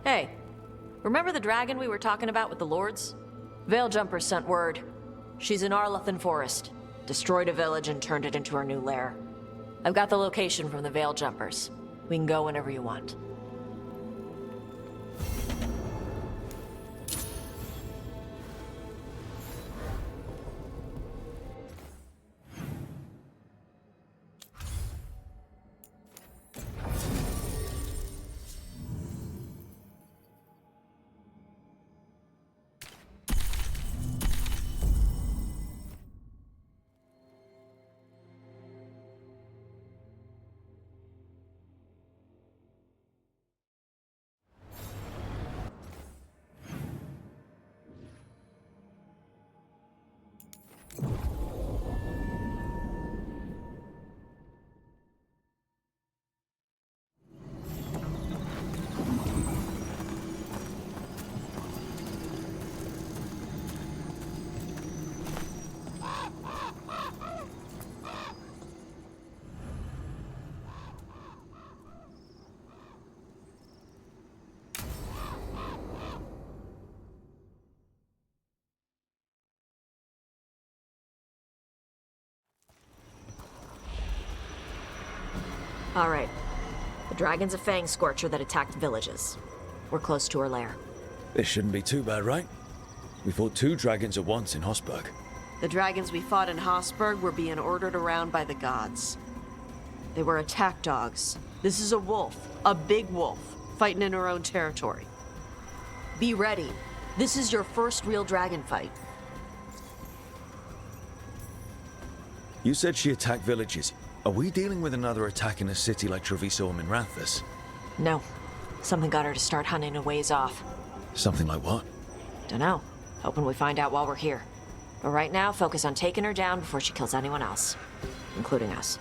Hey, remember the dragon we were talking about with the lords? Veil Jumper sent word. She's in Arlethan Forest. Destroyed a village and turned it into her new lair. I've got the location from the Veil Jumpers. We can go whenever you want. All right. The dragon's a fang scorcher that attacked villages. We're close to her lair. This shouldn't be too bad, right? We fought 2 dragons at once in Hosberg. The dragons we fought in Hosberg were being ordered around by the gods. They were attack dogs. This is a wolf, a big wolf, fighting in her own territory. Be ready. This is your first real dragon fight. You said she attacked villages. Are we dealing with another attack in a city like Treviso or Minrathous? No. Something got her to start hunting a ways off. Something like what? Dunno. Hoping we find out while we're here. But right now, focus on taking her down before she kills anyone else. Including us.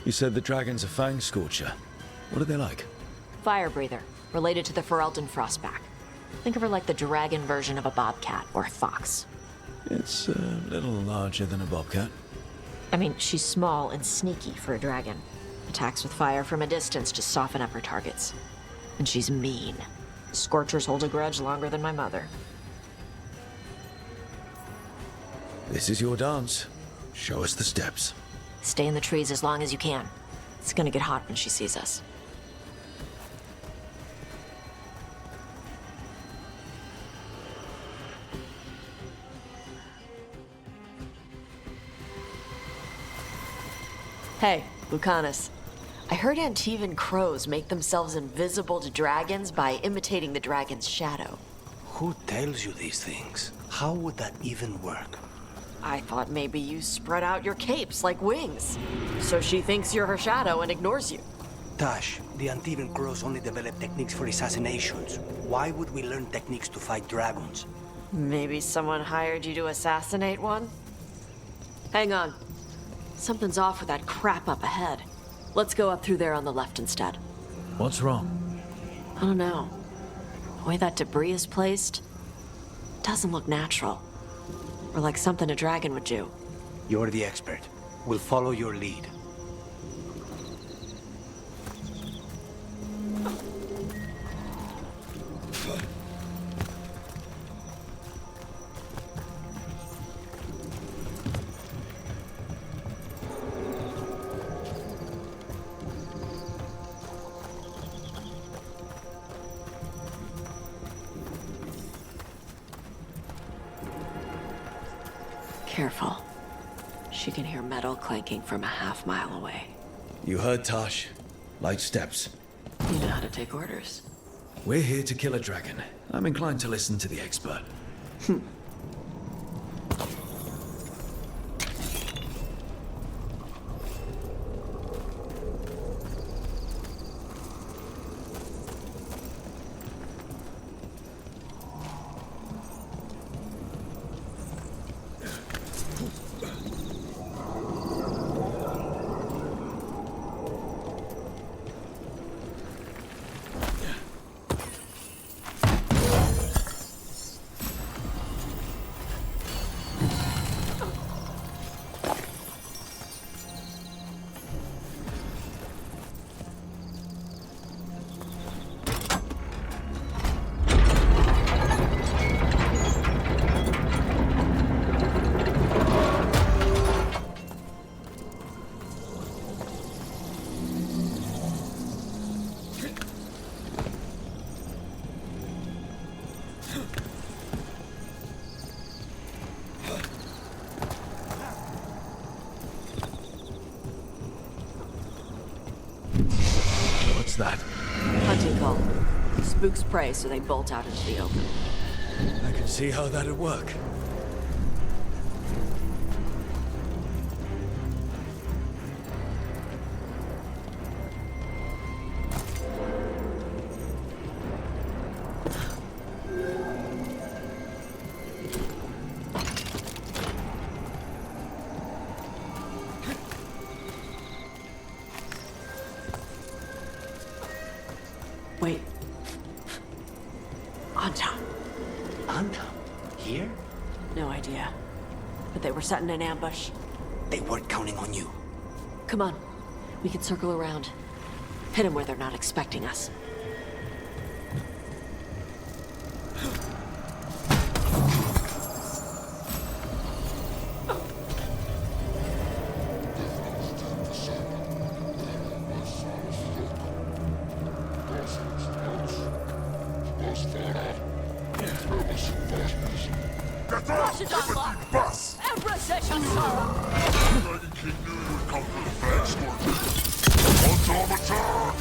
You said the dragon's a fang scorcher. What are they like? Fire breather. Related to the Ferelden Frostback. Think of her like the dragon version of a bobcat or a fox. It's a little larger than a bobcat. I mean, she's small and sneaky for a dragon. Attacks with fire from a distance to soften up her targets. And she's mean. Scorchers hold a grudge longer than my mother. This is your dance. Show us the steps. Stay in the trees as long as you can. It's gonna get hot when she sees us. Hey, Lucanus. I heard Antivan crows make themselves invisible to dragons by imitating the dragon's shadow. Who tells you these things? How would that even work? I thought maybe you spread out your capes like wings. So she thinks you're her shadow and ignores you. Tash, the Antivan crows only develop techniques for assassinations. Why would we learn techniques to fight dragons? Maybe someone hired you to assassinate one? Hang on. Something's off with that crap up ahead. Let's go up through there on the left instead. What's wrong? I don't know. The way that debris is placed doesn't look natural. Or like something a dragon would do. You're the expert. We'll follow your lead. Careful. She can hear metal clanking from a half-mile away. You heard Tash. Light steps. You know how to take orders. We're here to kill a dragon. I'm inclined to listen to the expert. that? Hunting call. Spooks prey, so they bolt out into the open. I can see how that'd work. Wait. Anton. Anton? Here? No idea. But they were setting an ambush. They weren't counting on you. Come on. We can circle around. Hit them where they're not expecting us. Bus! Emperor Session Sorrow! Dragon King knew you would come for the Fang Scorpion. On-time attack!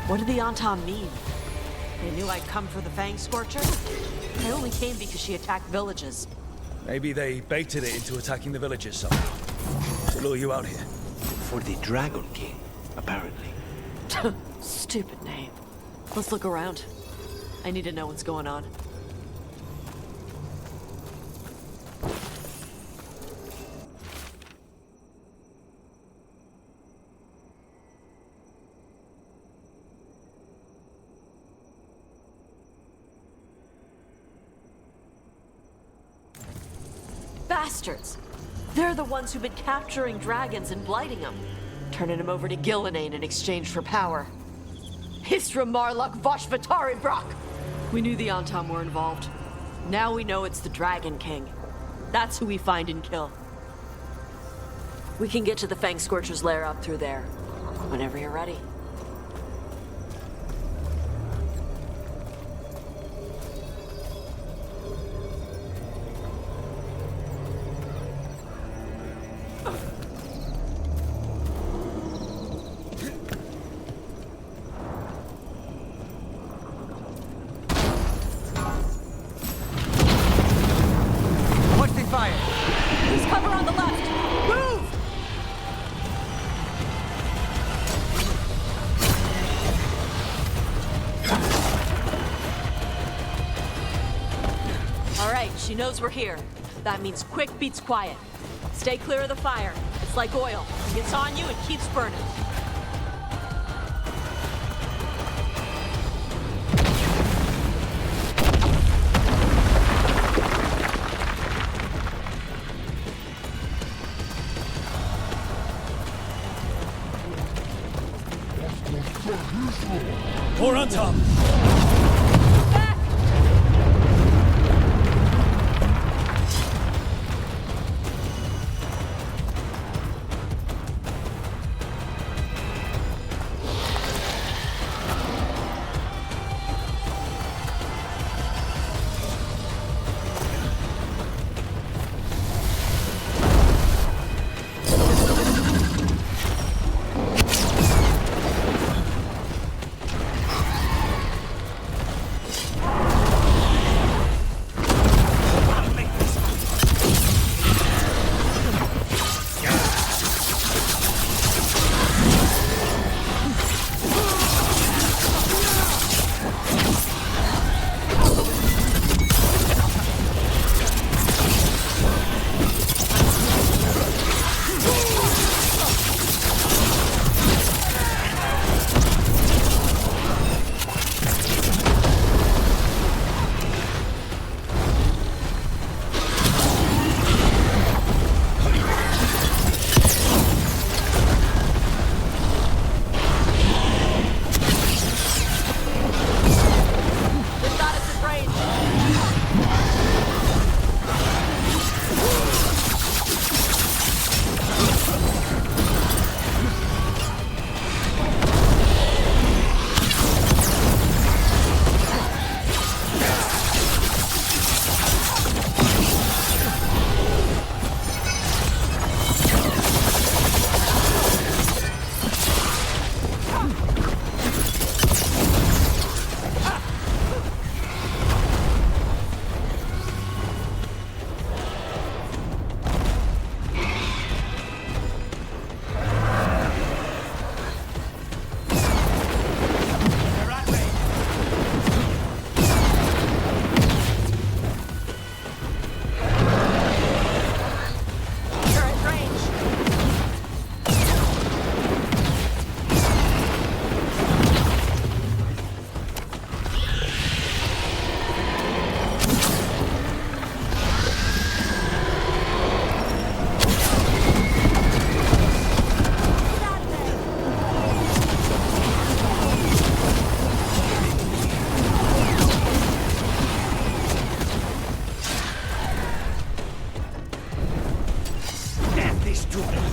What did the Anton mean? They knew I'd come for the Fang Scorcher? I only came because she attacked villages. Maybe they baited it into attacking the villagers somehow. To lure you out here. For the Dragon King, apparently. Stupid name. Let's look around. I need to know what's going on. Bastards! They're the ones who've been capturing dragons and blighting them, turning them over to Gillinane in exchange for power. Hisra Marluk Voshvatari Brock! We knew the Anton were involved. Now we know it's the Dragon King. That's who we find and kill. We can get to the Fang Scorcher's lair up through there, whenever you're ready. Please cover on the left! Move! All right, she knows we're here. That means quick beats quiet. Stay clear of the fire. It's like oil. It gets on you and keeps burning. More on top! Back! Like that.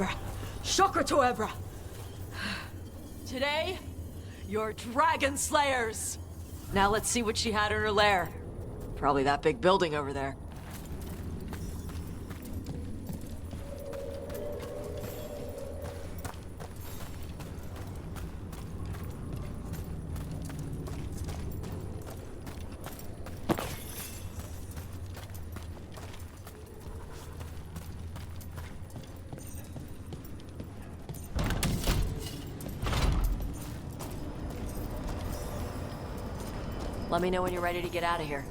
Ebra. Chakra to Ebra. Today, you're dragon slayers. Now let's see what she had in her lair. Probably that big building over there. Let me know when you're ready to get out of here.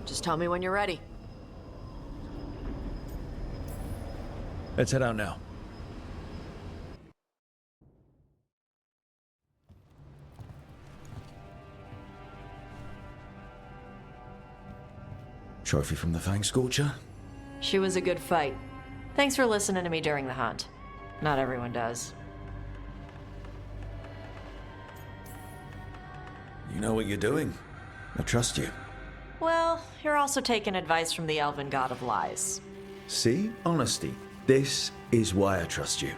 Just tell me when you're ready. Let's head out now. Trophy from the Fang Scorcher? She was a good fight. Thanks for listening to me during the hunt. Not everyone does. You know what you're doing. I trust you. Well, you're also taking advice from the elven god of lies. See? Honesty. This is why I trust you.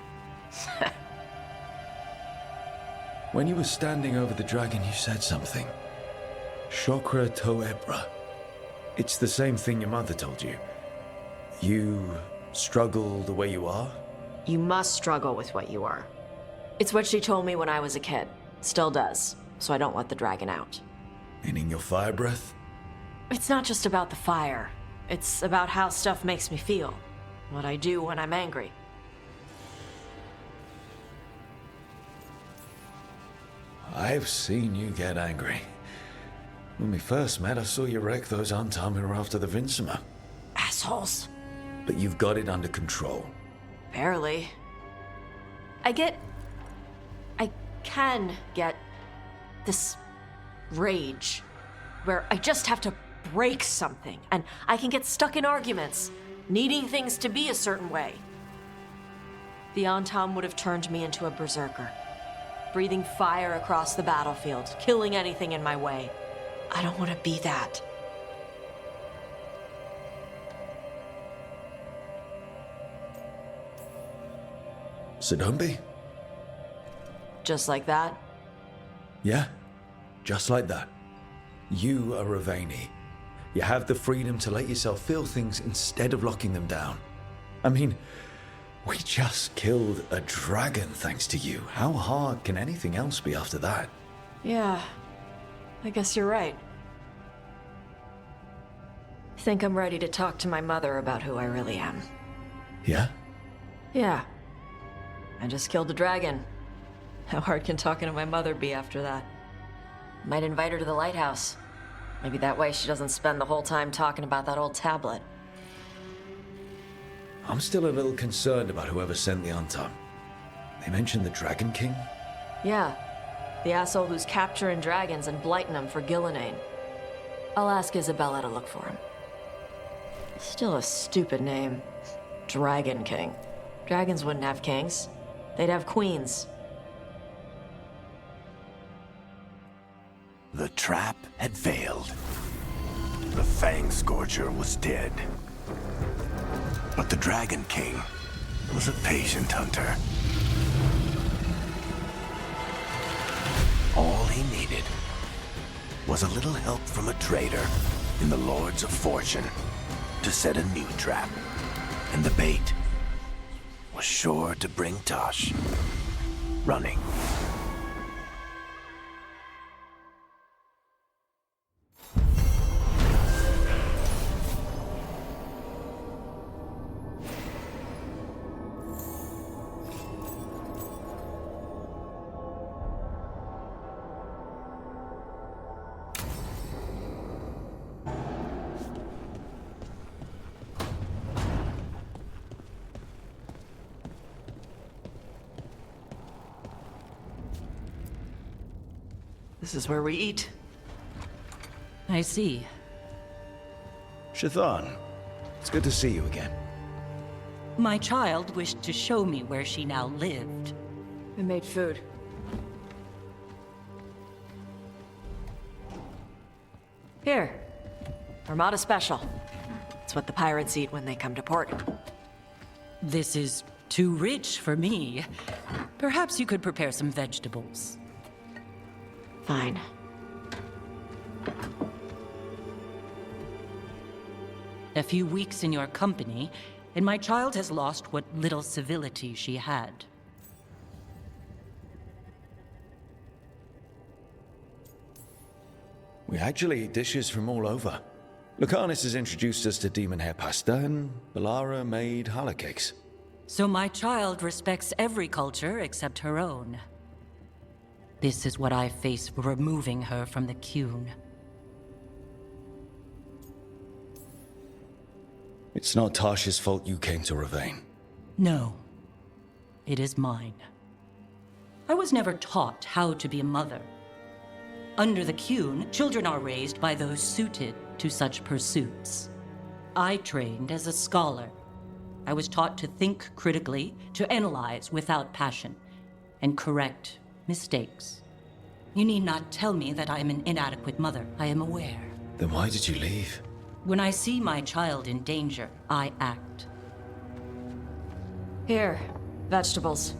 When you were standing over the dragon, you said something. Chakra to Ebra. It's the same thing your mother told you. You struggle the way you are? You must struggle with what you are. It's what she told me when I was a kid. Still does, so I don't let the dragon out. Meaning your fire breath? It's not just about the fire. It's about how stuff makes me feel. What I do when I'm angry. I've seen you get angry. When we first met, I saw you wreck those Antam who were after the Vincima. Assholes. But you've got it under control. Barely. I can get this rage where I just have to break something and I can get stuck in arguments, needing things to be a certain way. The Antam would have turned me into a berserker, breathing fire across the battlefield, killing anything in my way. I don't want to be that. So don't be. Just like that? Yeah, just like that. You are Ravani. You have the freedom to let yourself feel things instead of locking them down. I mean, we just killed a dragon thanks to you. How hard can anything else be after that? Yeah, I guess you're right. Think I'm ready to talk to my mother about who I really am. Yeah? Yeah. I just killed a dragon. How hard can talking to my mother be after that? Might invite her to the lighthouse. Maybe that way she doesn't spend the whole time talking about that old tablet. I'm still a little concerned about whoever sent the Antam. They mentioned the Dragon King? Yeah. The asshole who's capturing dragons and blighting them for Gillinane. I'll ask Isabella to look for him. Still a stupid name. Dragon King. Dragons wouldn't have kings. They'd have queens. The trap had failed. The Fang Scorcher was dead. But the Dragon King was a patient hunter. All he needed was a little help from a trader in the Lords of Fortune to set a new trap. And the bait was sure to bring Tosh running. This is where we eat. I see. Shathan, it's good to see you again. My child wished to show me where she now lived. We made food. Here. Armada Special. It's what the pirates eat when they come to port. This is too rich for me. Perhaps you could prepare some vegetables. Fine. A few weeks in your company, and my child has lost what little civility she had. We actually eat dishes from all over. Lucanus has introduced us to demon hair pasta, and Balara made challah cakes. So my child respects every culture except her own. This is what I face for removing her from the Qun. It's not Tasha's fault you came to Ravane. No. It is mine. I was never taught how to be a mother. Under the Qun, children are raised by those suited to such pursuits. I trained as a scholar. I was taught to think critically, to analyze without passion, and correct mistakes. You need not tell me that I am an inadequate mother. I am aware. Then why did you leave? When I see my child in danger, I act. Here. Vegetables.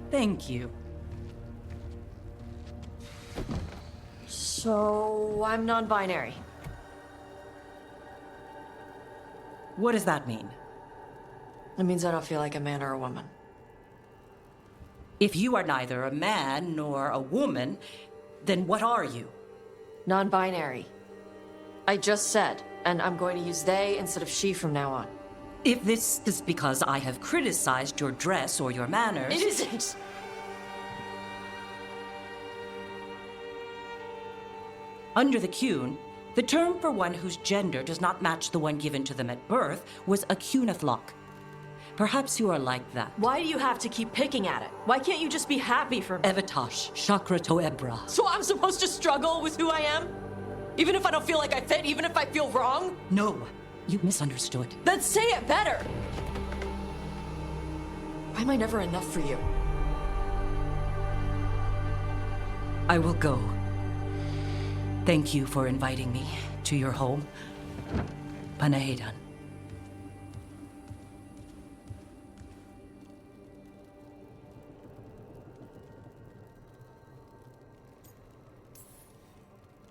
Thank you. So, I'm non-binary. What does that mean? It means I don't feel like a man or a woman. If you are neither a man nor a woman, then what are you? Non-binary. I just said, and I'm going to use they instead of she from now on. If this is because I have criticized your dress or your manners... It isn't! Under the Qun, the term for one whose gender does not match the one given to them at birth was a Qunathlok. Perhaps you are like that. Why do you have to keep picking at it? Why can't you just be happy for me? Evatash, Chakra Toebra. So I'm supposed to struggle with who I am? Even if I don't feel like I fit, even if I feel wrong? No, you misunderstood. Then say it better! Why am I never enough for you? I will go. Thank you for inviting me to your home. Panahedan.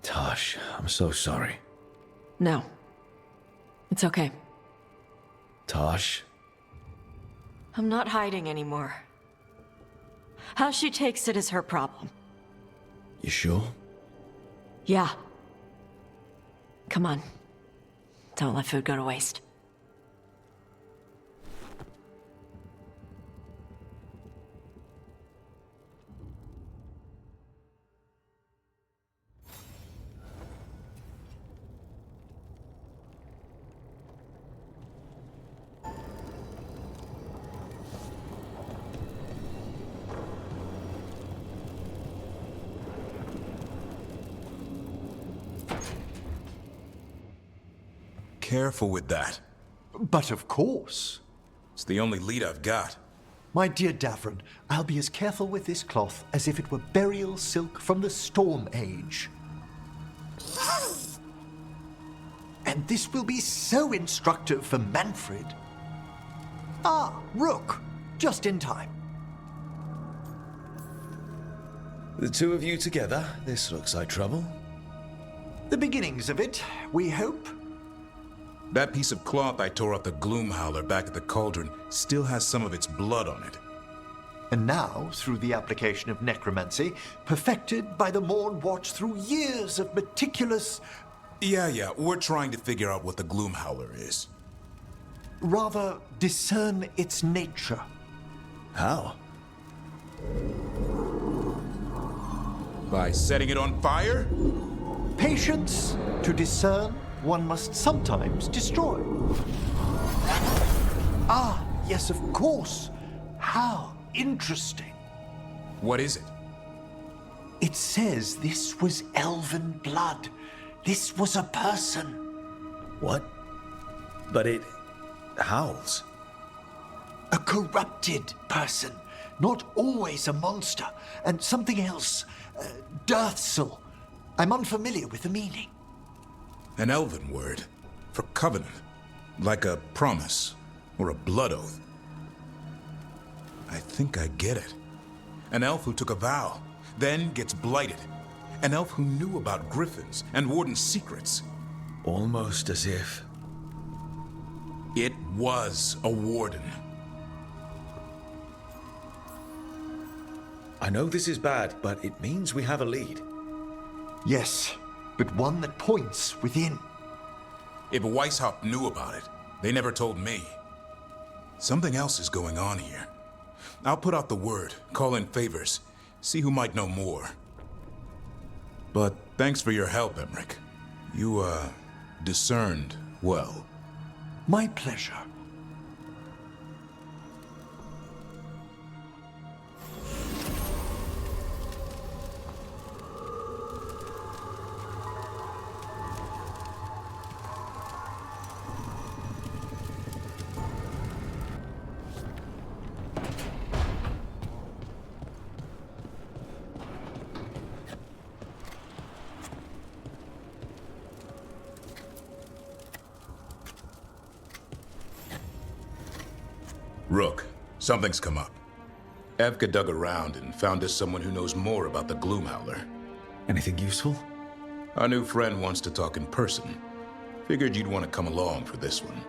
Tosh, I'm so sorry. No. It's okay. Tosh? I'm not hiding anymore. How she takes it is her problem. You sure? Yeah. Come on. Don't let food go to waste. Careful with that. But of course. It's the only lead I've got. My dear Davron, I'll be as careful with this cloth as if it were burial silk from the Storm Age. And this will be so instructive for Manfred. Ah, Rook, just in time. The two of you together? This looks like trouble. The beginnings of it, we hope. That piece of cloth I tore off the Gloomhowler back at the cauldron still has some of its blood on it. And now, through the application of necromancy, perfected by the Morn Watch through years of meticulous... Yeah, we're trying to figure out what the Gloomhowler is. rather discern its nature. How? By setting it on fire? Patience. To discern, one must sometimes destroy. Ah, yes, of course. How interesting. What is it? It says this was elven blood. This was a person. What? But it howls. A corrupted person. Not always a monster. And something else. Deathsel. I'm unfamiliar with the meaning. An elven word for covenant, like a promise or a blood oath. I think I get it. An elf who took a vow, then gets blighted. An elf who knew about griffins and warden's secrets. Almost as if... It was a warden. I know this is bad, but it means we have a lead. Yes, but one that points within. If Weishaupt knew about it, they never told me. Something else is going on here. I'll put out the word, call in favors, see who might know more. But thanks for your help, Emmerich. You, discerned well. My pleasure. Rook, something's come up. Evka dug around and found us someone who knows more about the Gloomhowler. Anything useful? Our new friend wants to talk in person. Figured you'd want to come along for this one.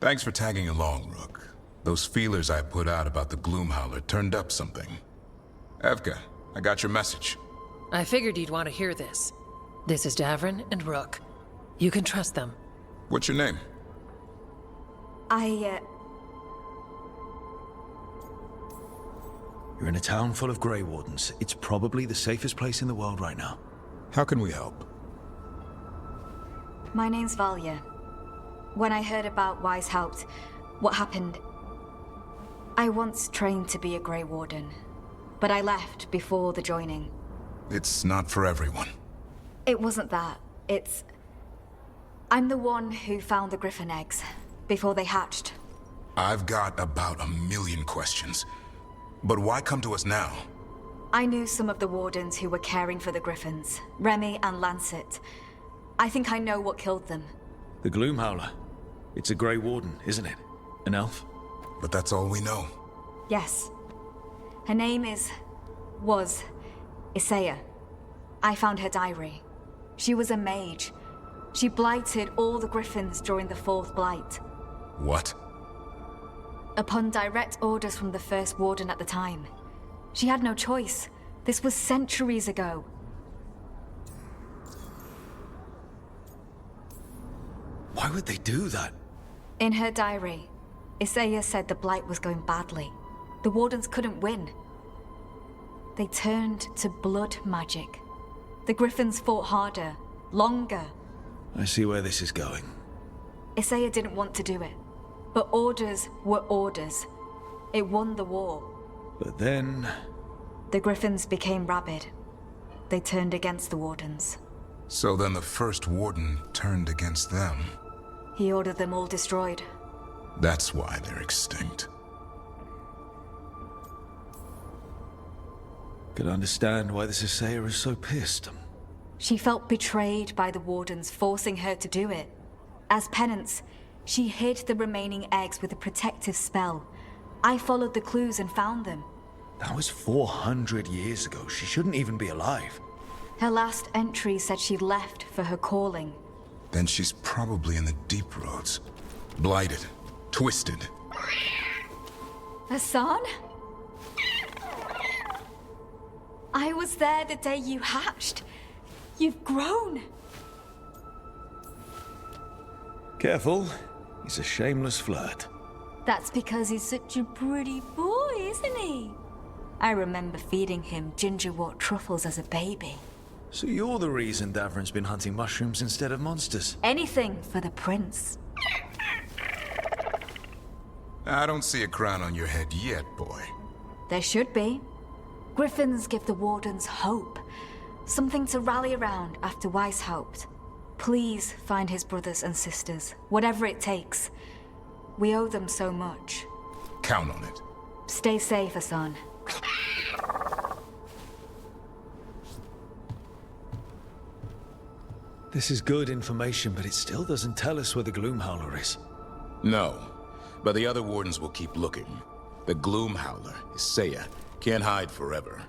Thanks for tagging along, Rook. Those feelers I put out about the Gloomhowler turned up something. Evka, I got your message. I figured you'd want to hear this. This is Davrin and Rook. You can trust them. What's your name? You're in a town full of Grey Wardens. It's probably the safest place in the world right now. How can we help? My name's Valya. When I heard about Weishaupt, what happened... I once trained to be a Grey Warden, but I left before the joining. It's not for everyone. It wasn't that. It's... I'm the one who found the griffin eggs, before they hatched. I've got about 1,000,000 questions. But why come to us now? I knew some of the wardens who were caring for the griffins, Remy and Lancet. I think I know what killed them. The Gloomhowler. It's a Grey Warden, isn't it? An elf? But that's all we know. Yes. Her name was Isaiah. I found her diary. She was a mage. She blighted all the griffins during the fourth blight. What? Upon direct orders from the first warden at the time. She had no choice. This was centuries ago. Why would they do that? In her diary, Isaiah said the blight was going badly. The wardens couldn't win. They turned to blood magic. The griffins fought harder, longer. I see where this is going. Isaiah didn't want to do it. But orders were orders. It won the war. But then... The griffins became rabid. They turned against the wardens. So then the first warden turned against them. He ordered them all destroyed. That's why they're extinct. Could understand why the Sisseya is so pissed. She felt betrayed by the Wardens, forcing her to do it. As penance, she hid the remaining eggs with a protective spell. I followed the clues and found them. That was 400 years ago. She shouldn't even be alive. Her last entry said she left for her calling. Then she's probably in the deep roads. Blighted. Twisted. Hassan? I was there the day you hatched. You've grown. Careful. He's a shameless flirt. That's because he's such a pretty boy, isn't he? I remember feeding him gingerwort truffles as a baby. So you're the reason Davrin's been hunting mushrooms instead of monsters? Anything for the prince. I don't see a crown on your head yet, boy. There should be. Griffins give the Wardens hope. Something to rally around after Weishaupt. Please find his brothers and sisters, whatever it takes. We owe them so much. Count on it. Stay safe, Hassan. This is good information, but it still doesn't tell us where the Gloomhowler is. No, but the other wardens will keep looking. The Gloomhowler, Seiya, can't hide forever.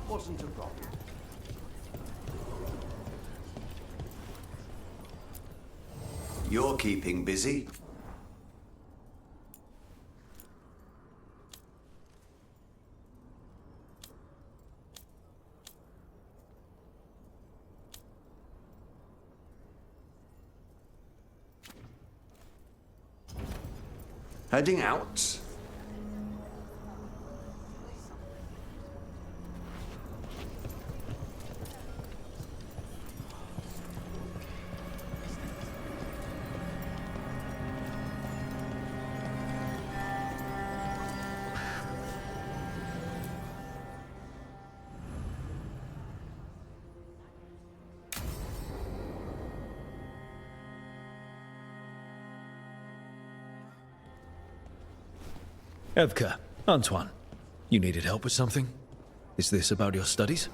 Wasn't a problem. You're keeping busy. Heading out. Evka, Antoine, you needed help with something? Is this about your studies?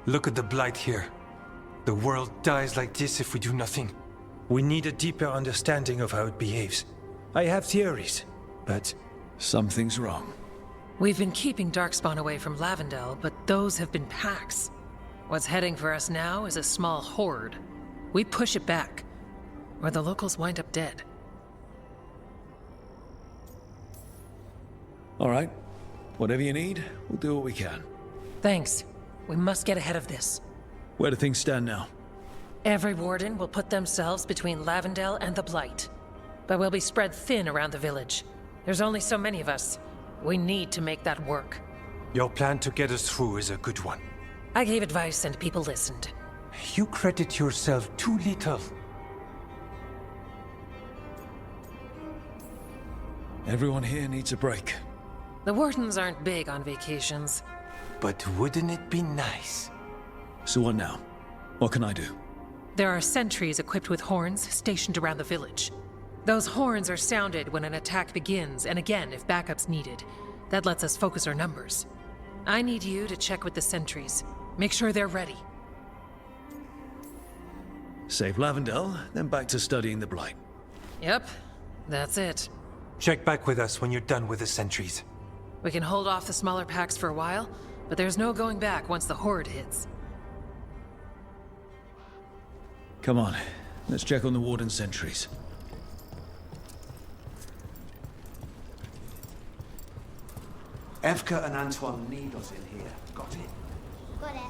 Look at the blight here. The world dies like this if we do nothing. We need a deeper understanding of how it behaves. I have theories, but something's wrong. We've been keeping Darkspawn away from Lavendel, but those have been packs. What's heading for us now is a small horde. We push it back, or the locals wind up dead. All right. Whatever you need, we'll do what we can. Thanks. We must get ahead of this. Where do things stand now? Every warden will put themselves between Lavendel and the Blight. But we'll be spread thin around the village. There's only so many of us. We need to make that work. Your plan to get us through is a good one. I gave advice and people listened. You credit yourself too little. Everyone here needs a break. The wardens aren't big on vacations. But wouldn't it be nice? So what now? What can I do? There are sentries equipped with horns stationed around the village. Those horns are sounded when an attack begins, and again if backup's needed. That lets us focus our numbers. I need you to check with the sentries. Make sure they're ready. Save Lavendel, then back to studying the Blight. Yep, that's it. Check back with us when you're done with the sentries. We can hold off the smaller packs for a while, but there's no going back once the horde hits. Come on, let's check on the Warden sentries. Evka and Antoine need us in here. Got it? Got it.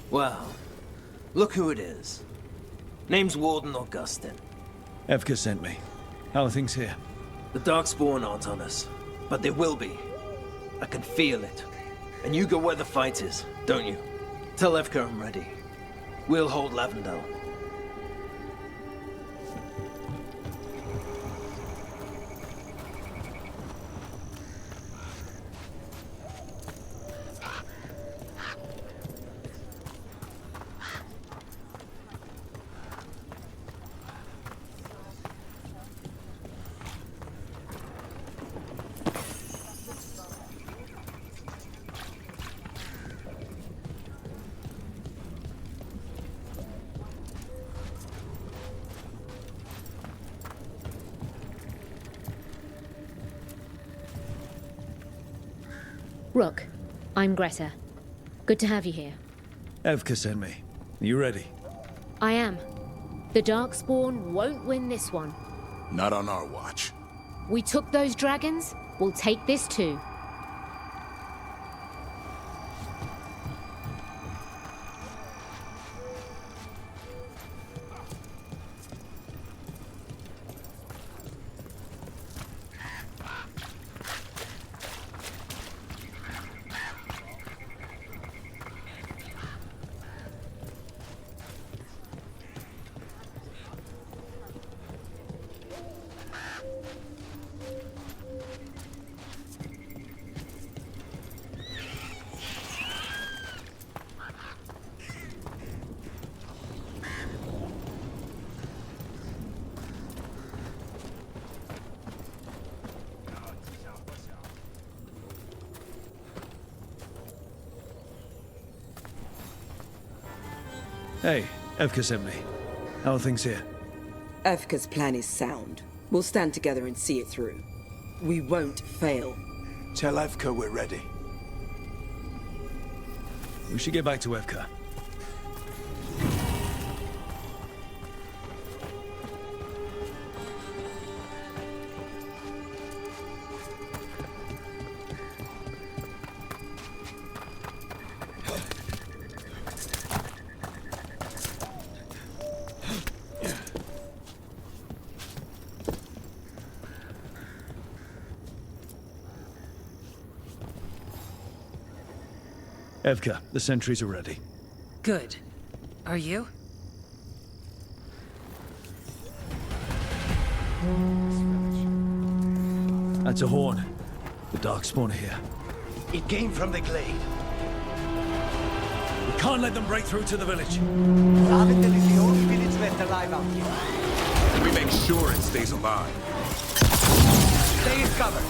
Well, look who it is. Name's Warden Augustin. Evka sent me. How are things here? The Darkspawn aren't on us, but they will be. I can feel it. And you go where the fight is, don't you? Tell Evka I'm ready. We'll hold Lavendale. Rook, I'm Greta. Good to have you here. Evka sent me. You ready? I am. The Darkspawn won't win this one. Not on our watch. We took those dragons, we'll take this too. Hey, Evka sent me. How are things here? Evka's plan is sound. We'll stand together and see it through. We won't fail. Tell Evka we're ready. We should get back to Evka. Evka, the sentries are ready. Good. Are you? That's a horn. The Darkspawn are here. It came from the glade. We can't let them break through to the village. Lavendale is the only village left alive out here. We make sure it stays alive. Stay in cover.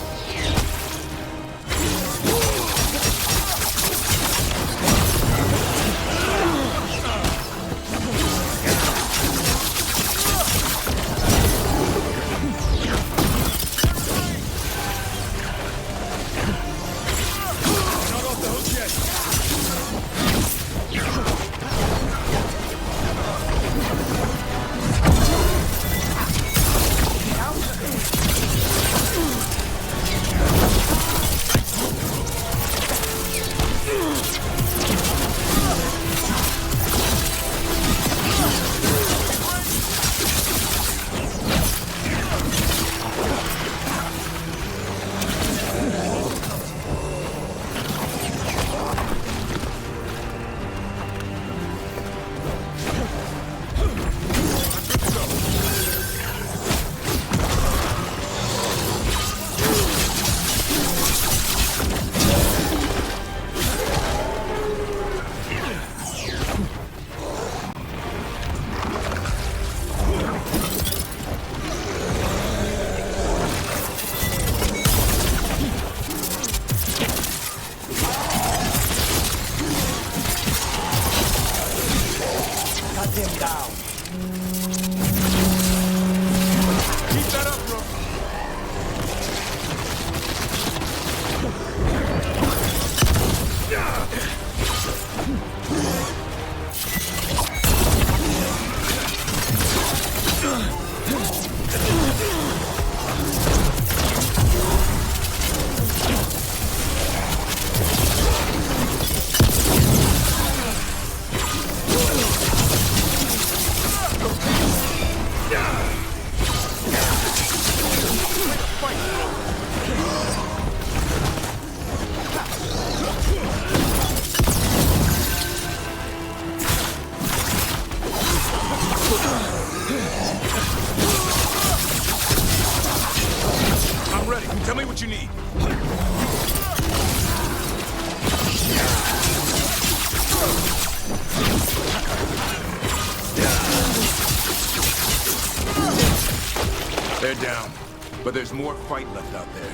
but there's more fight left out there.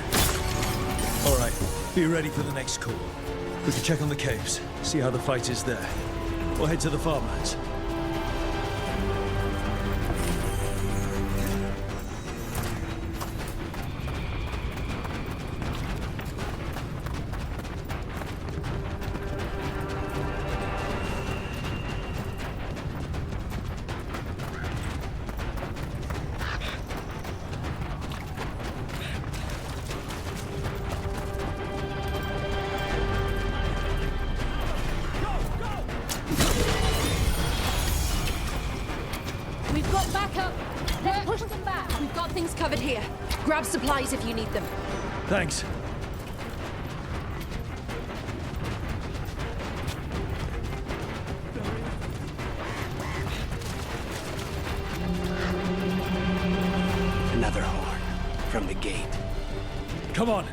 All right, be ready for the next call. We can check on the caves, see how the fight is there. Or head to the farmlands. We've got backup. Let's push them back. We've got things covered here. Grab supplies if you need them. Thanks. Another horn from the gate. Come on.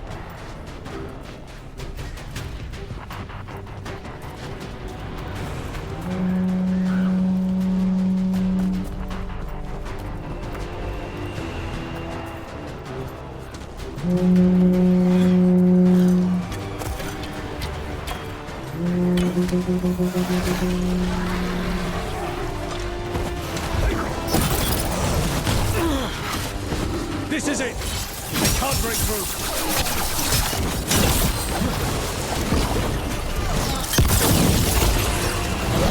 This is it! I can't break through!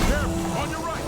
Careful, on your right!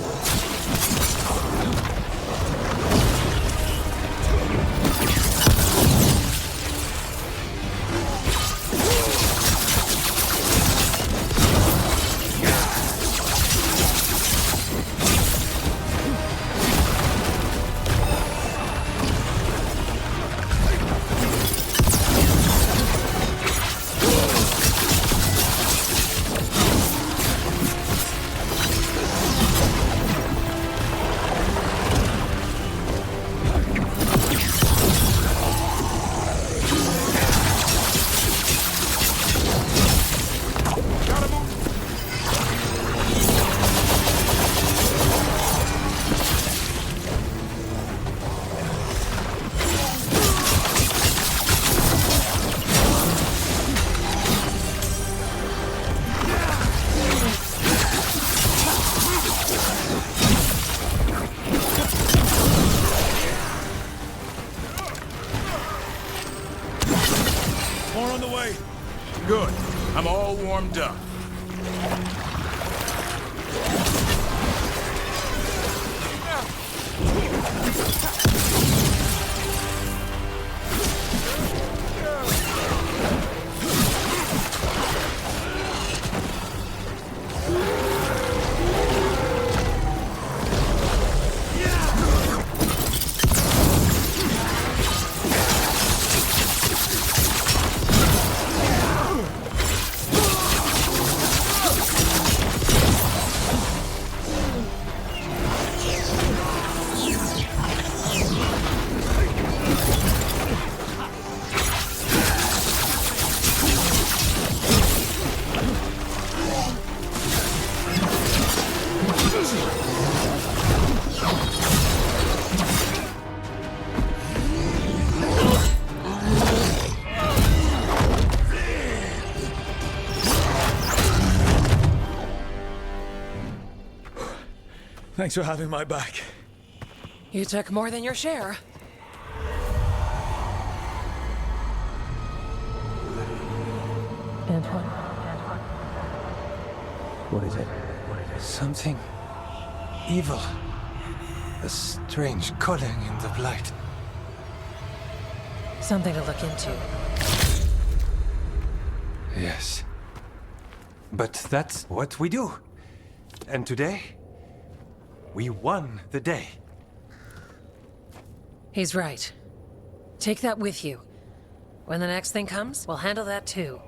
More on the way. Good. I'm all warmed up. Thanks for having my back. You took more than your share. Antoine. What is it? Something evil. A strange calling in the blight. Something to look into. Yes. But that's what we do. And today, we won the day. He's right. Take that with you. When the next thing comes, we'll handle that too.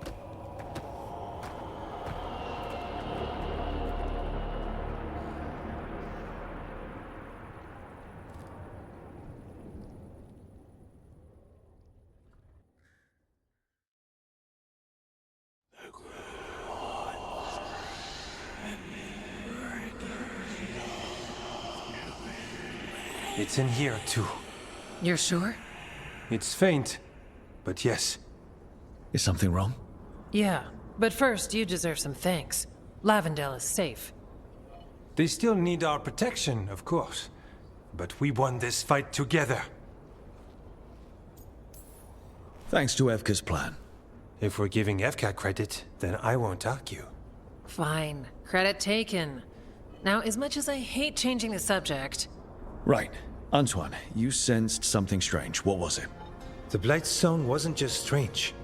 It's in here too. You're sure? It's faint, but yes. Is something wrong? Yeah, but first you deserve some thanks. Lavendel is safe. They still need our protection, of course. But we won this fight together. Thanks to Evka's plan. If we're giving Evka credit, then I won't argue. Fine. Credit taken. Now, as much as I hate changing the subject... Right. Antoine, you sensed something strange. What was it? The Blight's song wasn't just strange.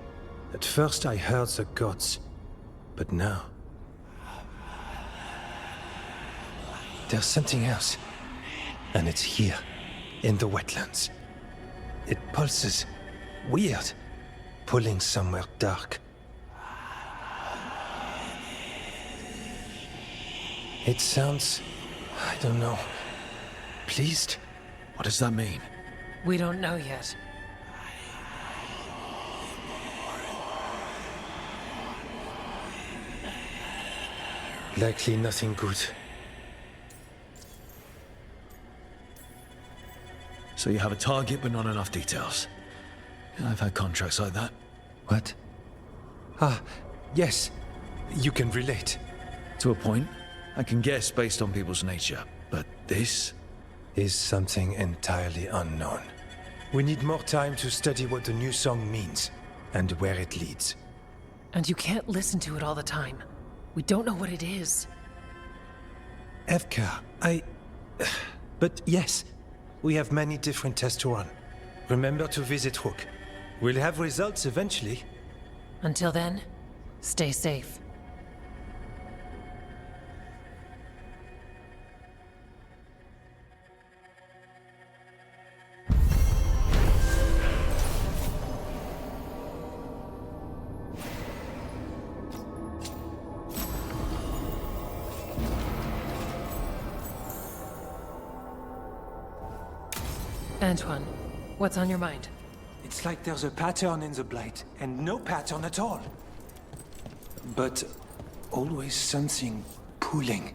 At first I heard the gods. But now... there's something else. And it's here, in the wetlands. It pulses. Weird. Pulling somewhere dark. It sounds... I don't know... pleased? What does that mean? We don't know yet. Likely nothing good. So you have a target but not enough details. I've had contracts like that. What? Ah, yes. You can relate. To a point. I can guess based on people's nature. But this? Is something entirely unknown. We need more time to study what the new song means, and where it leads. And you can't listen to it all the time. We don't know what it is. Evka, But yes, we have many different tests to run. Remember to visit Rook. We'll have results eventually. Until then, stay safe. Antoine, what's on your mind? It's like there's a pattern in the Blight, and no pattern at all. But always something pulling.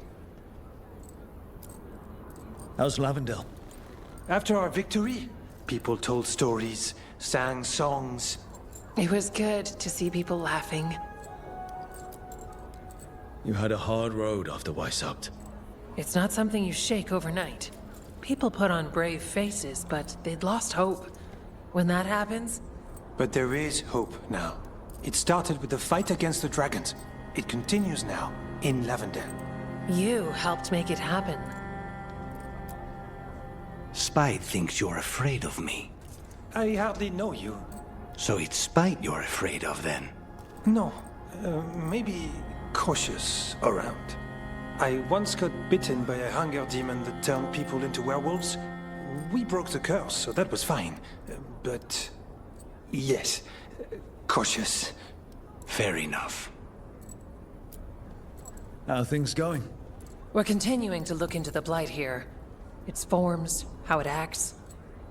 How's Lavendel? After our victory, people told stories, sang songs. It was good to see people laughing. You had a hard road after Weishaupt. It's not something you shake overnight. People put on brave faces, but they'd lost hope. When that happens... But there is hope now. It started with the fight against the dragons. It continues now, in Lavendel. You helped make it happen. Spite thinks you're afraid of me. I hardly know you. So it's Spite you're afraid of, then? No. Maybe cautious around. I once got bitten by a hunger demon that turned people into werewolves. We broke the curse, so that was fine. But... yes, cautious. Fair enough. How are things going? We're continuing to look into the Blight here. Its forms, how it acts.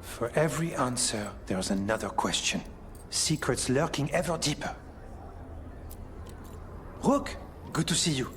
For every answer, there's another question. Secrets lurking ever deeper. Rook, good to see you.